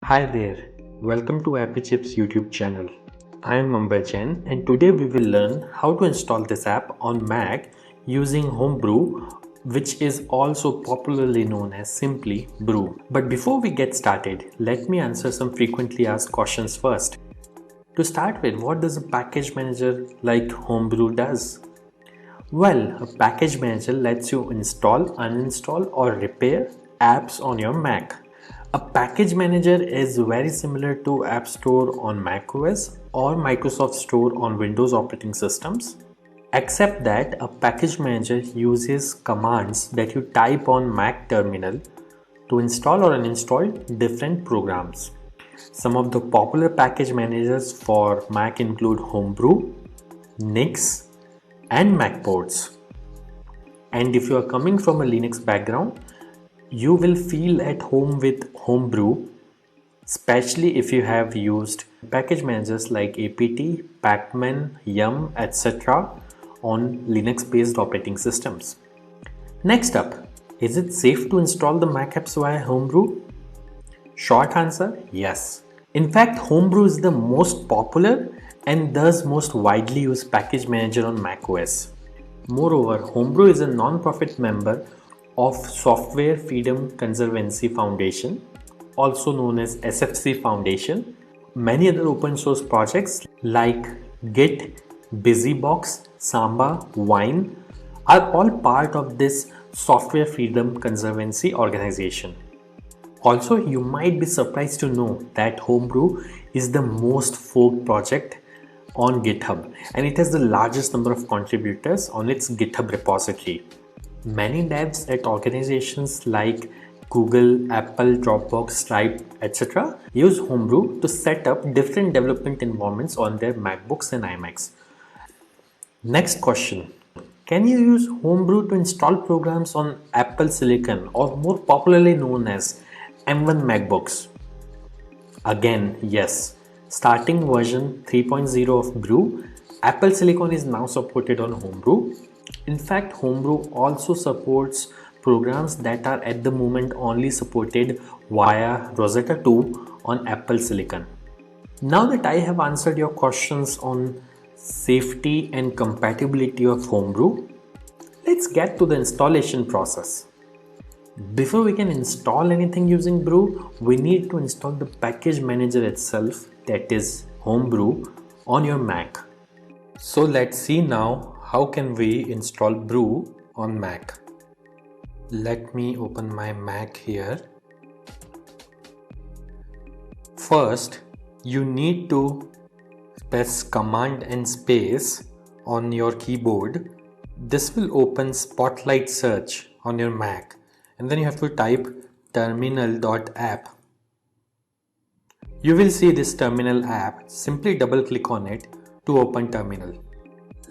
Hi there, welcome to Appy Chips YouTube channel. I am Ambajan and today we will learn how to install this app on Mac using Homebrew, which is also popularly known as simply Brew. But before we get started, let me answer some frequently asked questions first. To start with, what does a package manager like Homebrew does? Well, a package manager lets you install, uninstall or repair apps on your Mac. A package manager is very similar to App Store on macOS or Microsoft Store on Windows operating systems, except that a package manager uses commands that you type on Mac terminal to install or uninstall different programs. Some of the popular package managers for Mac include Homebrew, Nix, and Macports. And if you are coming from a Linux background, you will feel at home with Homebrew, especially if you have used package managers like apt, pacman, yum, etc. on Linux based operating systems. Next up, is it safe to install the Mac apps via Homebrew? Short answer, yes. In fact, Homebrew is the most popular and thus most widely used package manager on macOS. Moreover, Homebrew is a non-profit member of Software Freedom Conservancy Foundation, also known as SFC Foundation. Many other open source projects like Git, BusyBox, Samba, Wine are all part of this Software Freedom Conservancy organization. Also, you might be surprised to know that Homebrew is the most forked project on GitHub and it has the largest number of contributors on its GitHub repository. Many devs at organizations like Google, Apple, Dropbox, Stripe, etc. use Homebrew to set up different development environments on their MacBooks and iMacs. Next question. Can you use Homebrew to install programs on Apple Silicon or more popularly known as M1 MacBooks? Again, yes. Starting version 3.0 of Brew, Apple Silicon is now supported on Homebrew. In fact, Homebrew also supports programs that are at the moment only supported via Rosetta 2 on Apple Silicon. Now that I have answered your questions on safety and compatibility of Homebrew, let's get to the installation process. Before we can install anything using Brew, we need to install the package manager itself, that is Homebrew, on your Mac. So let's see now how can we install Brew on Mac. Let me open my Mac here. First, you need to press Command and space on your keyboard. This will open Spotlight Search on your Mac. And then you have to type terminal.app. You will see this terminal app. Simply double click on it to open terminal.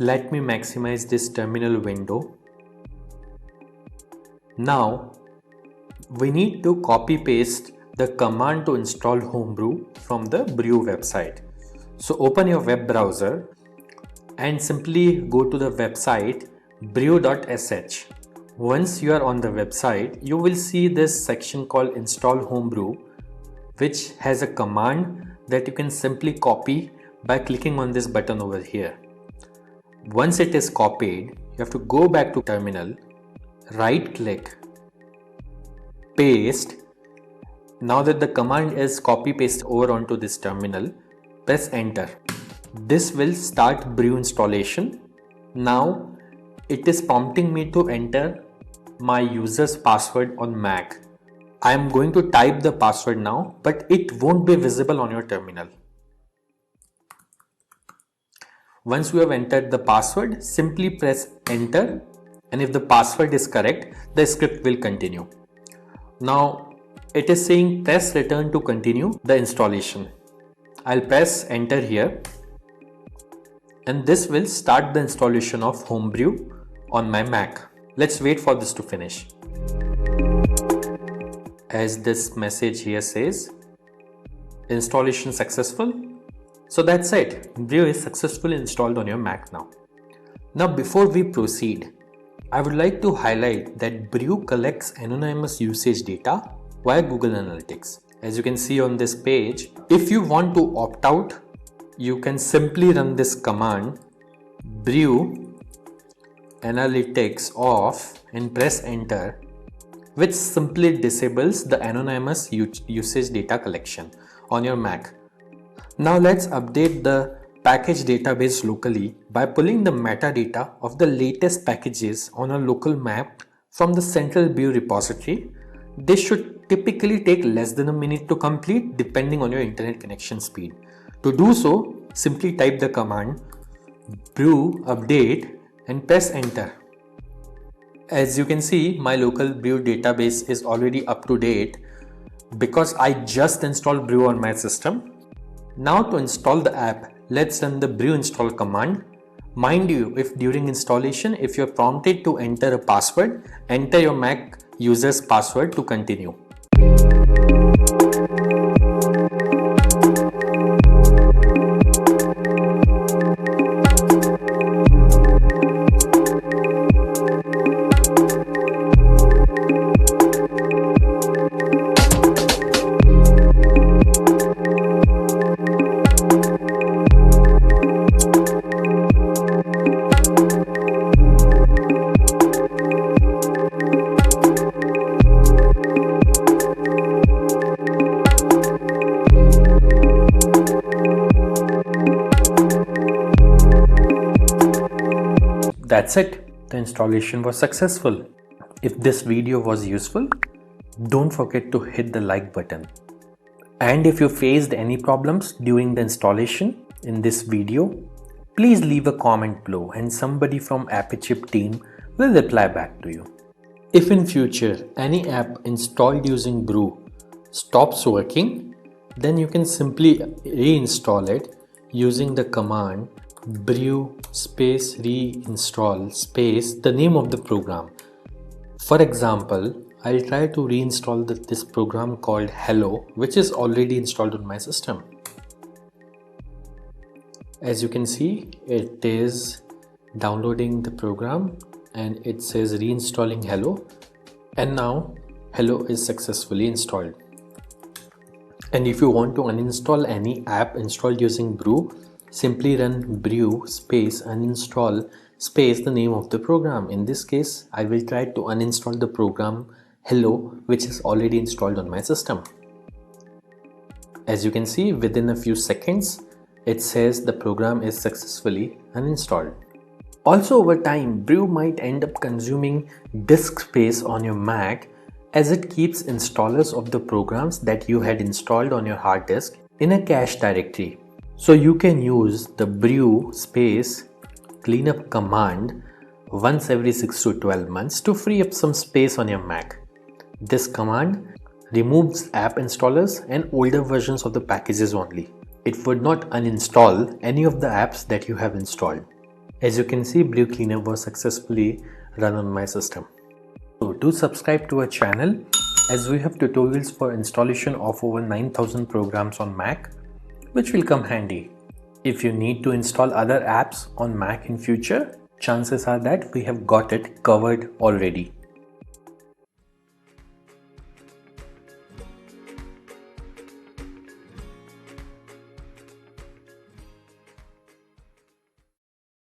Let me maximize this terminal window. Now we need to copy paste the command to install Homebrew from the Brew website. So open your web browser and simply go to the website brew.sh. Once you are on the website, you will see this section called Install Homebrew, which has a command that you can simply copy by clicking on this button over here. Once it is copied, you have to go back to terminal, right click, paste. Now that the command is copy paste over onto this terminal, press enter. This will start Brew installation. Now it is prompting me to enter my user's password on Mac. I am going to type the password now, but it won't be visible on your terminal. Once you have entered the password, simply press enter, and if the password is correct, the script will continue. Now it is saying press return to continue the installation. I'll press enter here, and this will start the installation of Homebrew on my Mac. Let's wait for this to finish. As this message here says, installation successful. So that's it. Brew is successfully installed on your Mac now. Now before we proceed, I would like to highlight that Brew collects anonymous usage data via Google Analytics. As you can see on this page, if you want to opt out, you can simply run this command brew analytics off and press enter, which simply disables the anonymous usage data collection on your Mac. Now let's update the package database locally by pulling the metadata of the latest packages on a local map from the central Brew repository. This should typically take less than a minute to complete depending on your internet connection speed. To do so, simply type the command brew update and press enter. As you can see, my local Brew database is already up to date because I just installed Brew on my system. Now to install the app, let's run the brew install command. Mind you, if during installation, if you're prompted to enter a password, enter your Mac user's password to continue. That's it. The installation was successful. If this video was useful, don't forget to hit the like button. And if you faced any problems during the installation in this video, please leave a comment below and somebody from AppyChip team will reply back to you. If in future any app installed using Brew stops working, then you can simply reinstall it using the command brew space reinstall space the name of the program. For example, I'll try to reinstall this program called Hello, which is already installed on my system. As you can see, it is downloading the program and it says reinstalling Hello, and now Hello is successfully installed. And if you want to uninstall any app installed using Brew, simply run brew space uninstall space the name of the program. In this case, I will try to uninstall the program Hello, which is already installed on my system. As you can see, within a few seconds, it says the program is successfully uninstalled. Also, over time, Brew might end up consuming disk space on your Mac as it keeps installers of the programs that you had installed on your hard disk in a cache directory. So you can use the brew space cleanup command once every 6 to 12 months to free up some space on your Mac. This command removes app installers and older versions of the packages only. It would not uninstall any of the apps that you have installed. As you can see, Brew cleanup was successfully run on my system. So do subscribe to our channel, as we have tutorials for installation of over 9,000 programs on Mac, which will come handy. If you need to install other apps on Mac in future, chances are that we have got it covered already.